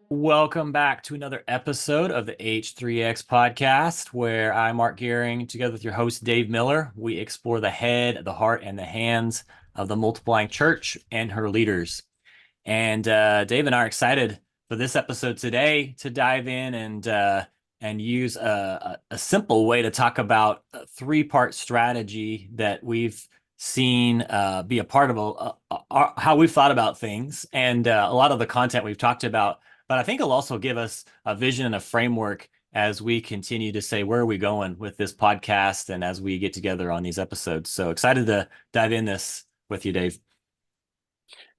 Welcome back to another episode of the H3X Podcast, where I'm Mark Gehring, together with your host, Dave Miller. We explore the head, the heart, and the hands of the multiplying church and her leaders. And Dave and I are excited for this episode today to dive in and use a simple way to talk about a three-part strategy that we've seen be a part of how we've thought about things, and a lot of the content we've talked about. But I think it'll also give us a vision and a framework as we continue to say, where are we going with this podcast and as we get together on these episodes. So excited to dive in this with you, Dave.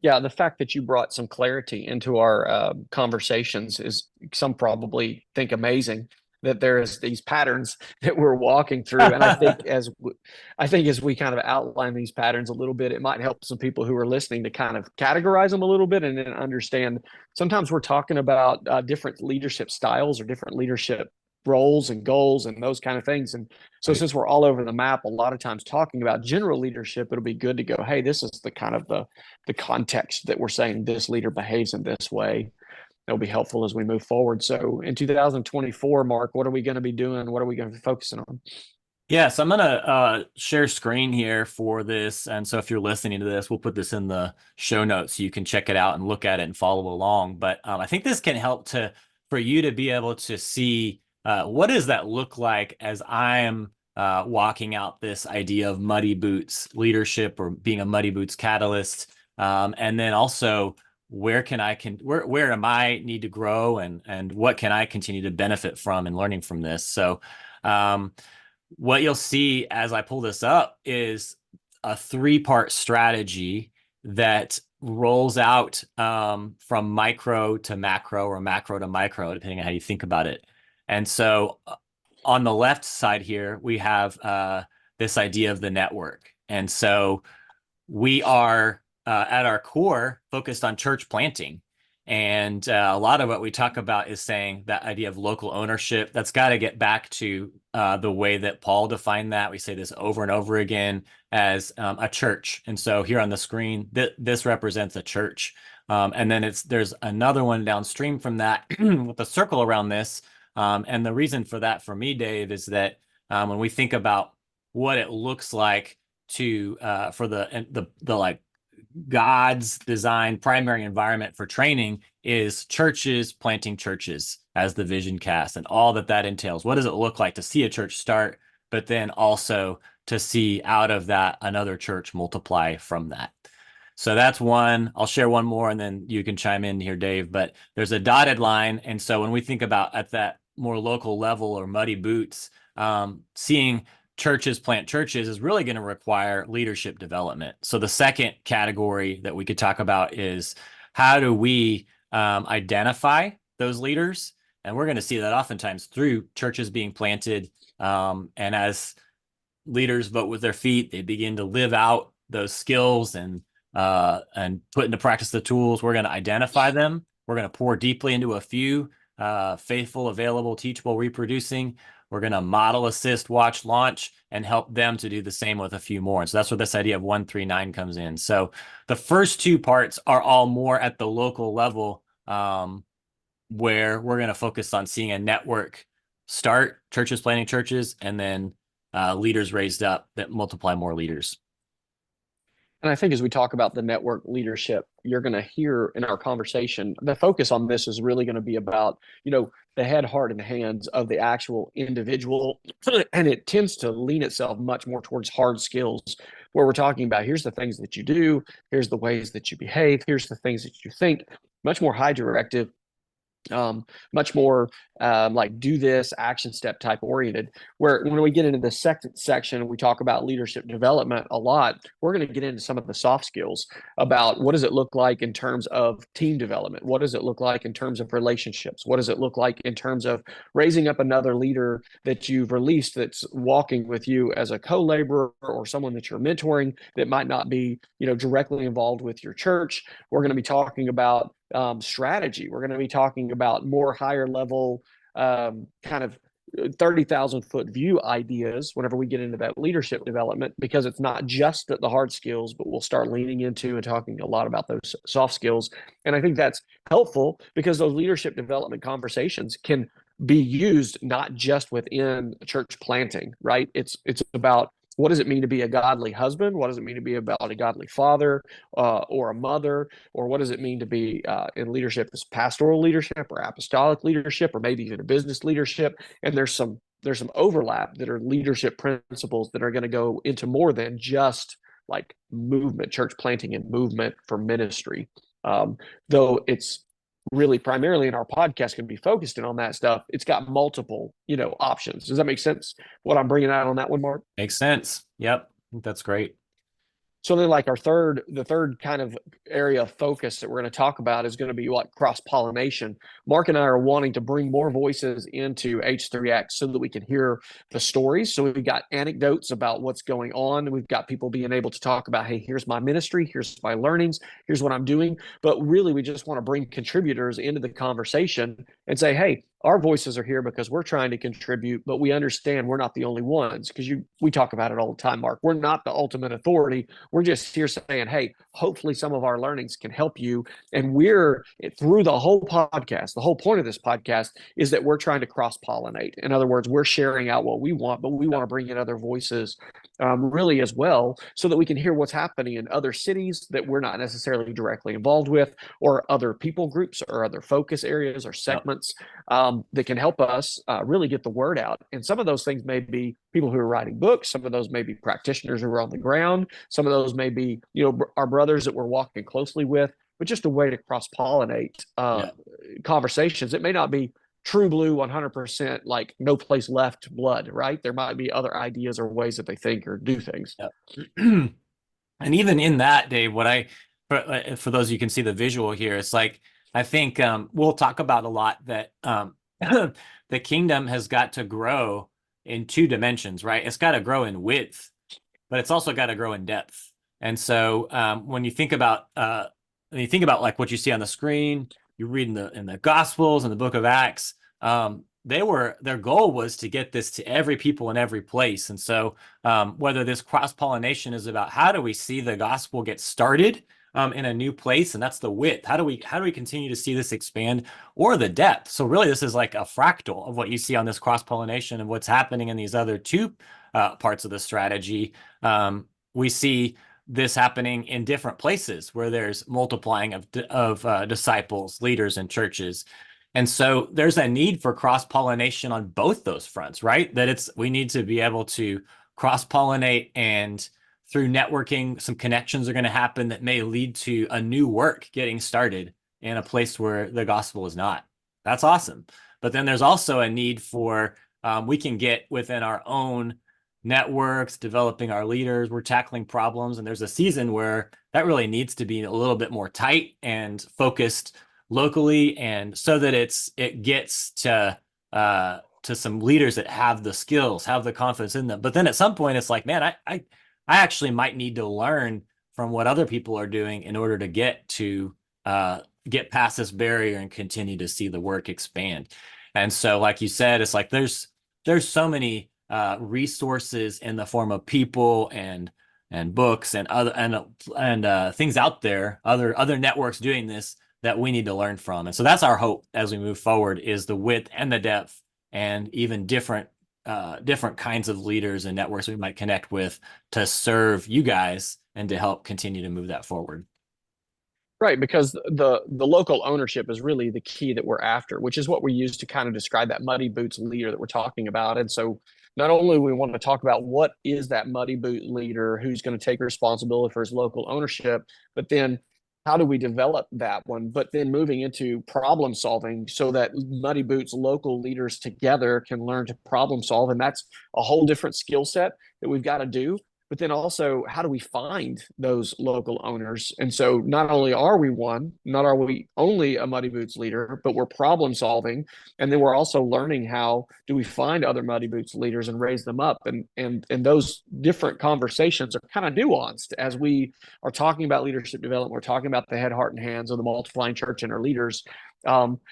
Yeah, the fact that you brought some clarity into our conversations is, some probably think, amazing, that there is these patterns that we're walking through. And I think as we kind of outline these patterns a little bit, it might help some people who are listening to kind of categorize them a little bit and then understand. Sometimes we're talking about different leadership styles or different leadership roles and goals and those kind of things. And so since we're all over the map, a lot of times talking about general leadership, it'll be good to go, hey, this is the kind of the context that we're saying this leader behaves in this way. It'll be helpful as we move forward. So in 2024, Mark, what are we going to be doing? What are we going to be focusing on? Yes, I'm going to share screen here for this. And so if you're listening to this, we'll put this in the show notes so you can check it out and look at it and follow along. But I think this can help for you to be able to see what does that look like as I'm walking out this idea of muddy boots leadership or being a muddy boots catalyst. And then also, where am I need to grow and what can I continue to benefit from and learning from this? So what you'll see as I pull this up is a three-part strategy that rolls out from micro to macro or macro to micro, depending on how you think about it. And so on the left side here, we have this idea of the network. And so we are at our core focused on church planting. And a lot of what we talk about is saying that idea of local ownership. That's got to get back to the way that Paul defined that. We say this over and over again as a church. And so here on the screen, this represents a church. And then there's another one downstream from that with a circle around this. And the reason for that for me, Dave, is that when we think about what it looks like for the like God's designed primary environment for training is churches planting churches as the vision cast and all that entails. What does it look like to see a church start, but then also to see out of that another church multiply from that? So that's one. I'll share one more and then you can chime in here, Dave. But there's a dotted line. And so when we think about at that more local level or muddy boots, seeing churches plant churches is really going to require leadership development. So the second category that we could talk about is how do we identify those leaders? And we're going to see that oftentimes through churches being planted. And as leaders vote with their feet, they begin to live out those skills and put into practice the tools. We're going to identify them. We're going to pour deeply into a few, faithful, available, teachable, reproducing. We're going to model, assist, watch, launch, and help them to do the same with a few more. And so that's where this idea of 139 comes in. So the first two parts are all more at the local level, where we're going to focus on seeing a network start, churches planting churches, and then leaders raised up that multiply more leaders. And I think as we talk about the network leadership, you're going to hear in our conversation, the focus on this is really going to be about, the head, heart, and hands of the actual individual. And it tends to lean itself much more towards hard skills, where we're talking about, here's the things that you do, here's the ways that you behave, here's the things that you think, much more high directive, much more like do this action step type oriented. Where when we get into the second section, we talk about leadership development a lot. We're going to get into some of the soft skills about what does it look like in terms of team development? What does it look like in terms of relationships? What does it look like in terms of raising up another leader that you've released that's walking with you as a co-laborer or someone that you're mentoring that might not be, directly involved with your church? We're going to be talking about strategy. We're going to be talking about more higher level kind of 30,000 foot view ideas whenever we get into that leadership development, because it's not just the hard skills, but we'll start leaning into and talking a lot about those soft skills. And I think that's helpful because those leadership development conversations can be used not just within church planting, right? It's about, what does it mean to be a godly husband? What does it mean to be about a godly father or a mother? Or what does it mean to be in leadership as pastoral leadership or apostolic leadership, or maybe even a business leadership? And there's some overlap that are leadership principles that are going to go into more than just like movement, church planting and movement for ministry. Though it's really primarily in our podcast can be focused in on that stuff, it's got multiple, options. Does that make sense? What I'm bringing out on that one, Mark? Makes sense. Yep. I think that's great. So then like the third kind of area of focus that we're going to talk about is going to be what cross-pollination. Mark and I are wanting to bring more voices into H3X so that we can hear the stories. So we've got anecdotes about what's going on. We've got people being able to talk about, hey, here's my ministry, here's my learnings, here's what I'm doing. But really, we just want to bring contributors into the conversation and say, hey, our voices are here because we're trying to contribute, but we understand we're not the only ones, because we talk about it all the time, Mark. We're not the ultimate authority. We're just here saying, hey, hopefully some of our learnings can help you. And we're through the whole podcast. The whole point of this podcast is that we're trying to cross-pollinate. In other words, we're sharing out what we want, but we want to bring in other voices really as well, so that we can hear what's happening in other cities that we're not necessarily directly involved with, or other people groups or other focus areas or segments that can help us really get the word out. And some of those things may be people who are writing books. Some of those may be practitioners who are on the ground. Some of those may be, our brothers that we're walking closely with, but just a way to cross-pollinate conversations. It may not be true blue 100%, like no place left blood, right? There might be other ideas or ways that they think or do things. Yep. And even in that, Dave, for those you can see the visual here, it's like, I think we'll talk about a lot that the kingdom has got to grow in two dimensions, right? It's got to grow in width, but it's also got to grow in depth. And so when you think about like what you see on the screen, you read in the Gospels and the book of Acts, their goal was to get this to every people in every place. And so whether this cross-pollination is about how do we see the gospel get started in a new place, and that's the width. How do we continue to see this expand, or the depth? So really, this is like a fractal of what you see on this cross-pollination and what's happening in these other two parts of the strategy. We see this happening in different places where there's multiplying of disciples, leaders, and churches. And so there's a need for cross-pollination on both those fronts, right? That we need to be able to cross-pollinate, and through networking, some connections are going to happen that may lead to a new work getting started in a place where the gospel is not. That's awesome. But then there's also a need for, we can get within our own networks, developing our leaders, we're tackling problems. And there's a season where that really needs to be a little bit more tight and focused locally, and so that it gets to some leaders that have the skills, have the confidence in them. But then at some point it's like, man, I actually might need to learn from what other people are doing in order to get past this barrier and continue to see the work expand. And so, like you said, it's like there's so many resources in the form of people and books and other things out there, other networks doing this, that we need to learn from. And so that's our hope as we move forward, is the width and the depth, and even different kinds of leaders and networks we might connect with to serve you guys and to help continue to move that forward. Right, because the local ownership is really the key that we're after, which is what we use to kind of describe that muddy boots leader that we're talking about. And so not only we want to talk about what is that muddy boot leader who's going to take responsibility for his local ownership, but then how do we develop that one? But then moving into problem solving so that Muddy Boots local leaders together can learn to problem solve. And that's a whole different skill set that we've got to do. But then also, how do we find those local owners? And so not only are we only a Muddy Boots leader, but we're problem solving. And then we're also learning how do we find other Muddy Boots leaders and raise them up. And those different conversations are kind of nuanced as we are talking about leadership development. We're talking about the head, heart, and hands of the multiplying church and our leaders.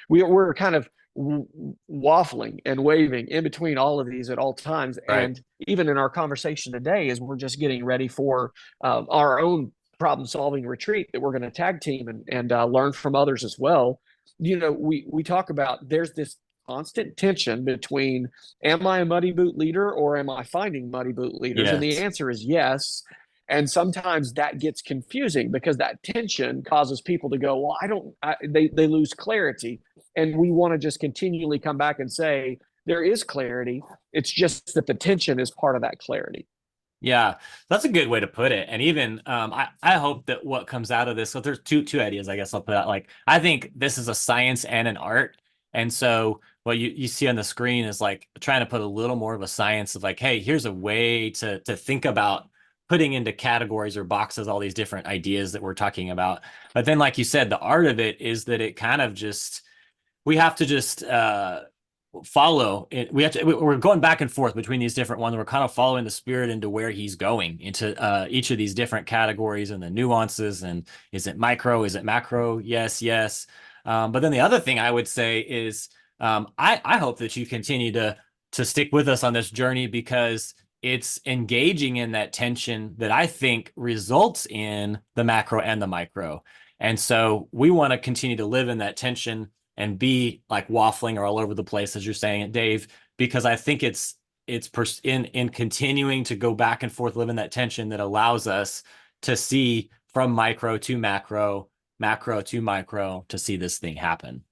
We're kind of waffling and waving in between all of these at all times. Right. And even in our conversation today, as we're just getting ready for our own problem solving retreat that we're going to tag team and learn from others as well. We talk about there's this constant tension between, am I a muddy boot leader or am I finding muddy boot leaders? Yes. And the answer is yes. And sometimes that gets confusing because that tension causes people to go, well, they lose clarity. And we want to just continually come back and say, there is clarity. It's just that the tension is part of that clarity. Yeah, that's a good way to put it. And even I hope that what comes out of this, so there's two ideas, I guess I'll put out. Like, I think this is a science and an art. And so what you see on the screen is like trying to put a little more of a science of like, hey, here's a way to think about putting into categories or boxes all these different ideas that we're talking about. But then, like you said, the art of it is that it kind of just, we have to just follow it. We're going back and forth between these different ones. We're kind of following the spirit into where he's going into each of these different categories and the nuances. And is it micro? Is it macro? Yes. But then the other thing I would say is I hope that you continue to stick with us on this journey, because it's engaging in that tension that I think results in the macro and the micro. And so we want to continue to live in that tension and be like waffling or all over the place, as you're saying it, Dave, because I think it's in continuing to go back and forth, live in that tension that allows us to see from micro to macro, macro to micro, to see this thing happen.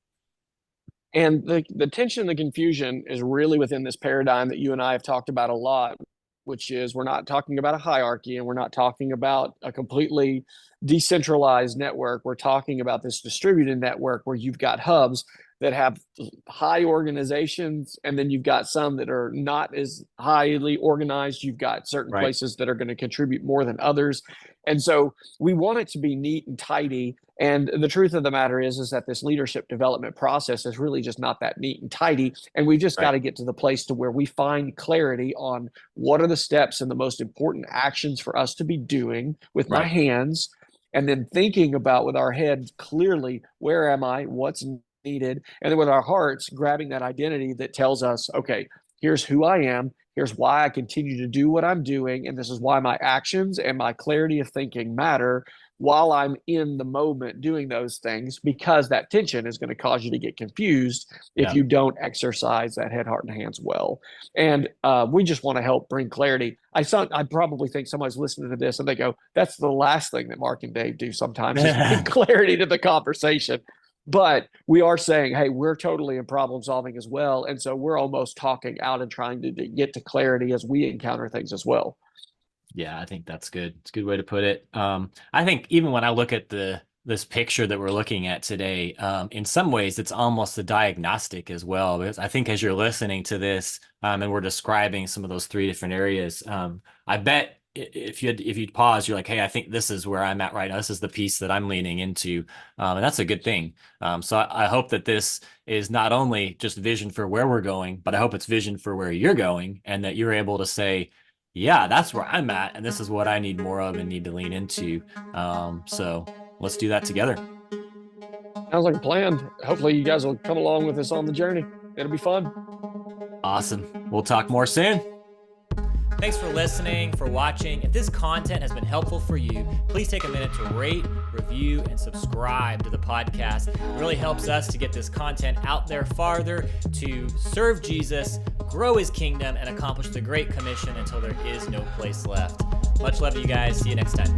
And the tension, the confusion is really within this paradigm that you and I have talked about a lot, which is we're not talking about a hierarchy and we're not talking about a completely decentralized network. We're talking about this distributed network where you've got hubs that have high organizations, and then you've got some that are not as highly organized. You've got certain places that are going to contribute more than others. And so we want it to be neat and tidy. And the truth of the matter is that this leadership development process is really just not that neat and tidy. And we just got to get to the place to where we find clarity on what are the steps and the most important actions for us to be doing with my hands, and then thinking about with our head clearly, where am I, what's needed, and then with our hearts grabbing that identity that tells us, okay, here's who I am, here's why I continue to do what I'm doing, and this is why my actions and my clarity of thinking matter while I'm in the moment doing those things, because that tension is going to cause you to get confused if you don't exercise that head, heart, and hands well. And we just want to help bring clarity. I probably think somebody's listening to this and they go, that's the last thing that Mark and Dave do sometimes, is bring clarity to the conversation. But we are saying, hey, we're totally in problem solving as well. And so we're almost talking out and trying to get to clarity as we encounter things as well. Yeah, I think that's good. It's a good way to put it. I think even when I look at this picture that we're looking at today, in some ways it's almost a diagnostic as well. Because I think as you're listening to this and we're describing some of those three different areas, I bet if you'd pause, you're like, hey, I think this is where I'm at right now. This is the piece that I'm leaning into. And that's a good thing. So I hope that this is not only just vision for where we're going, but I hope it's vision for where you're going, and that you're able to say, yeah, that's where I'm at, and this is what I need more of and need to lean into. So let's do that together. Sounds like a plan. Hopefully you guys will come along with us on the journey. It'll be fun. Awesome. We'll talk more soon. Thanks for listening, for watching. If this content has been helpful for you, please take a minute to rate, review, and subscribe to the podcast. It really helps us to get this content out there farther, to serve Jesus, grow his kingdom, and accomplish the Great Commission until there is no place left. Much love to you guys. See you next time.